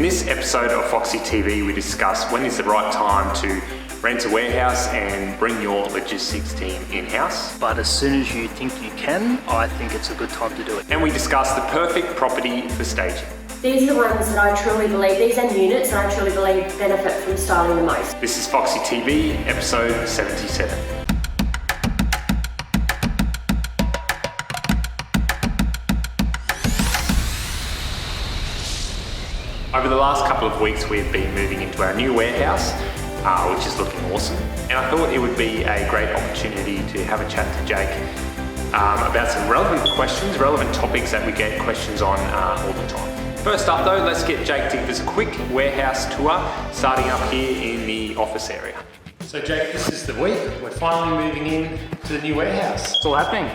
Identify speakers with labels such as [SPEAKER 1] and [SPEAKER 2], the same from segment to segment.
[SPEAKER 1] this episode of Foxy TV, we discuss when is the right time to rent a warehouse and bring your logistics team in-house.
[SPEAKER 2] But as soon as you think you can, I think it's a good time to do it.
[SPEAKER 1] And we discuss the perfect property for staging.
[SPEAKER 3] These are the ones that I truly believe, these are units that I truly believe benefit from styling the most.
[SPEAKER 1] This is Foxy TV, episode 77. Over the last couple of weeks, we've been moving into our new warehouse, which is looking awesome. And I thought it would be a great opportunity to have a chat to Jake about some relevant questions, relevant topics that we get questions on all the time. First up though, let's get Jake to give us a quick warehouse tour, starting up here in the office area. So Jake, this is the week. We're finally moving in to the new warehouse.
[SPEAKER 2] It's all happening,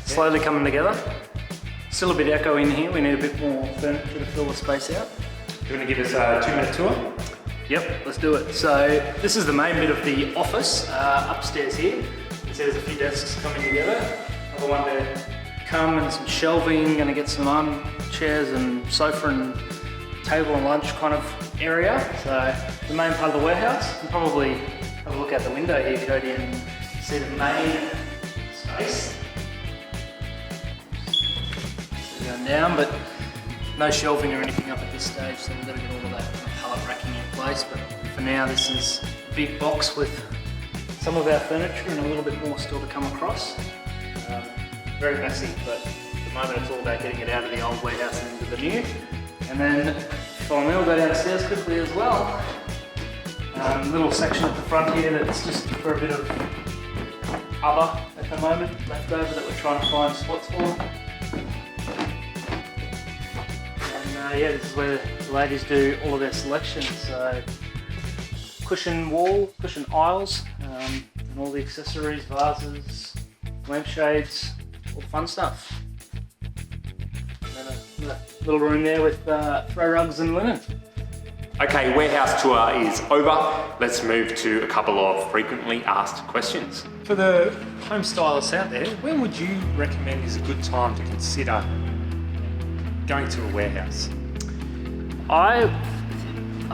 [SPEAKER 2] slowly coming together. Still a bit echo in here, we need a bit more furniture to fill the space out.
[SPEAKER 1] Do you want to give us a 2-minute tour?
[SPEAKER 2] Yep, let's do it. So this is the main bit of the office, upstairs here. You can see there's a few desks coming together. Another one to come and some shelving, gonna get some armchairs and sofa and table and lunch kind of area. So the main part of the warehouse. You can probably have a look out the window here, Cody, and see the main space. So going down, but no shelving or anything up at this stage, so we've got to get all of that pallet racking in place. But for now, this is a big box with some of our furniture and a little bit more still to come across. Very messy, but at the moment it's all about getting it out of the old warehouse and into the new. And then follow me, we'll go downstairs quickly as well. Little section at the front here that's just for a bit of other at the moment, left over that we're trying to find spots for. Yeah, this is where the ladies do all of their selections. So cushion wall, cushion aisles, and all the accessories, vases, lampshades, all the fun stuff. And then a little room there with throw rugs and linen.
[SPEAKER 1] Okay, warehouse tour is over. Let's move to a couple of frequently asked questions. For the home stylists out there, when would you recommend is a good time to consider going to a warehouse?
[SPEAKER 2] I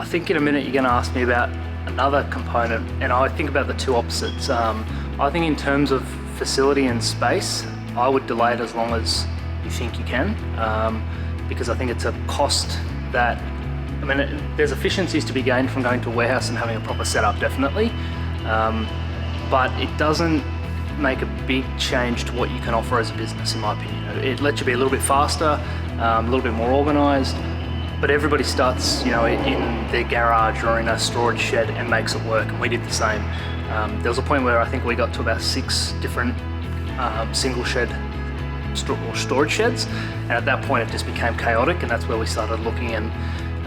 [SPEAKER 2] think in a minute you're going to ask me about another component, and I think about the two opposites. I think in terms of facility and space, I would delay it as long as you think you can, because I think it's a cost that, there's efficiencies to be gained from going to a warehouse and having a proper setup, definitely, but it doesn't make a big change to what you can offer as a business, in my opinion. It lets you be a little bit faster, a little bit more organised, but everybody starts, in their garage or in a storage shed and makes it work, and we did the same. There was a point where I think we got to about 6 different single shed storage sheds, and at that point it just became chaotic, and that's where we started looking. And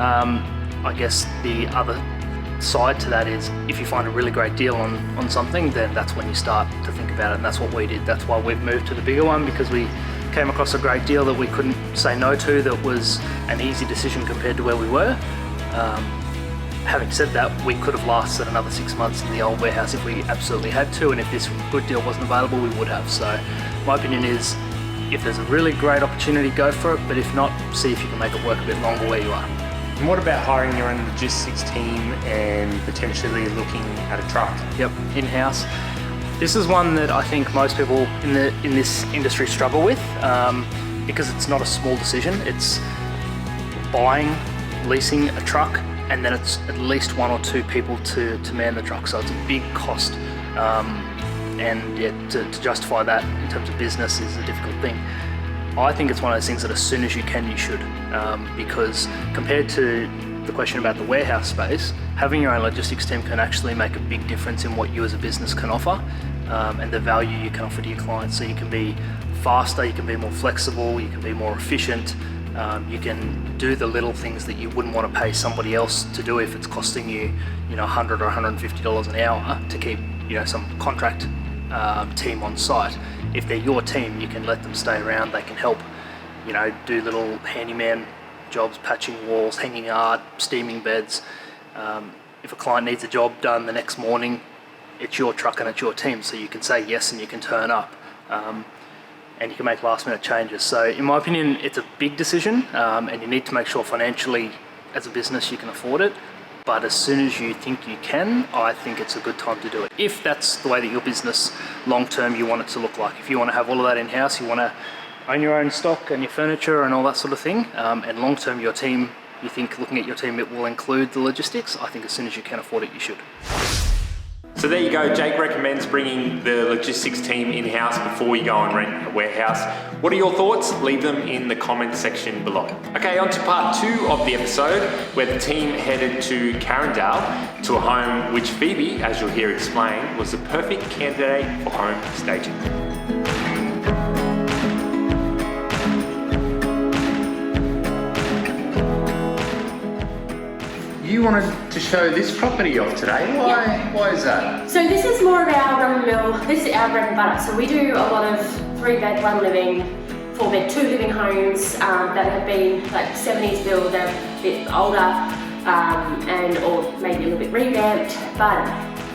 [SPEAKER 2] I guess the other side to that is, if you find a really great deal on something, then that's when you start to think about it, and that's what we did. That's why we've moved to the bigger one, because we came across a great deal that we couldn't say no to, that was an easy decision compared to where we were. Having said that, we could have lasted another 6 months in the old warehouse if we absolutely had to, and if this good deal wasn't available, we would have. So my opinion is, if there's a really great opportunity, go for it, but if not, see if you can make it work a bit longer where you are.
[SPEAKER 1] And what about hiring your own logistics team and potentially looking at a truck?
[SPEAKER 2] Yep, in-house. This is one that I think most people in this industry struggle with, because it's not a small decision. It's buying, leasing a truck, and then it's at least 1 or 2 people to man the truck. So it's a big cost, and yet to justify that in terms of business is a difficult thing. I think it's one of those things that as soon as you can, you should, because compared to the question about the warehouse space, having your own logistics team can actually make a big difference in what you as a business can offer, and the value you can offer to your clients. So you can be faster, you can be more flexible, you can be more efficient, you can do the little things that you wouldn't want to pay somebody else to do if it's costing you, $100 or $150 an hour to keep, some contract team on site. If they're your team, you can let them stay around. They can help, do little handyman jobs, patching walls, hanging art, steaming beds. If a client needs a job done the next morning, it's your truck and it's your team, so you can say yes and you can turn up, and you can make last minute changes. So in my opinion, it's a big decision, and you need to make sure financially as a business you can afford it. But as soon as you think you can, I think it's a good time to do it. If that's the way that your business long term you want it to look like. If you want to have all of that in-house, you want to own your own stock and your furniture and all that sort of thing, and long term your team, you think looking at your team it will include the logistics, I think as soon as you can afford it, you should.
[SPEAKER 1] So there you go, Jake recommends bringing the logistics team in-house before you go and rent a warehouse. What are your thoughts? Leave them in the comment section below. Okay, on to part 2 of the episode, where the team headed to Carindale, to a home which Phoebe, as you'll hear explain, was the perfect candidate for home staging. You wanted to show this property off today. Why is that?
[SPEAKER 3] So this is more of our run-of-the-mill, this is our bread and butter. So we do a lot of 3-bed, 1 living, 4-bed, 2 living homes that have been like 70s build, they're a bit older and or maybe a little bit revamped. But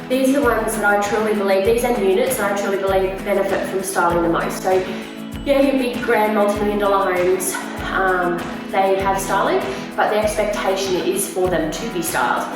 [SPEAKER 3] these are the ones that I truly believe, these are units that I truly believe benefit from styling the most. So yeah, your big grand multi-million-dollar homes, they have styling, but the expectation is for them to be styled.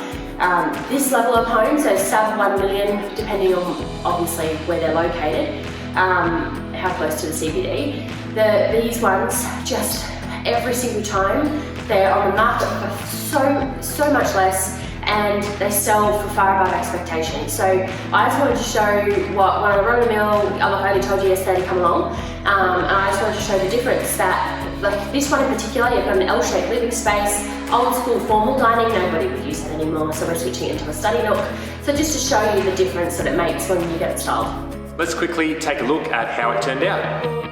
[SPEAKER 3] This level of homes, so sub 1 million, depending on obviously where they're located, how close to the CBD. These ones, just every single time, they're on the market for so much less, and they sell for far above expectation. So I just wanted to show what one of the run-of-the-mill, I only told you yesterday to come along, and I just wanted to show the difference that, like this one in particular, you've got an L-shaped living space, old school formal dining, nobody would use that anymore, so we're switching it into a study nook. So just to show you the difference that it makes when you get it styled.
[SPEAKER 1] Let's quickly take a look at how it turned out.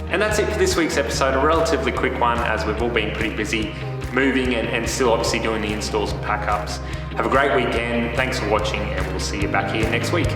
[SPEAKER 1] And that's it for this week's episode, a relatively quick one as we've all been pretty busy moving and still obviously doing the installs and pack ups. Have a great weekend, thanks for watching, and we'll see you back here next week.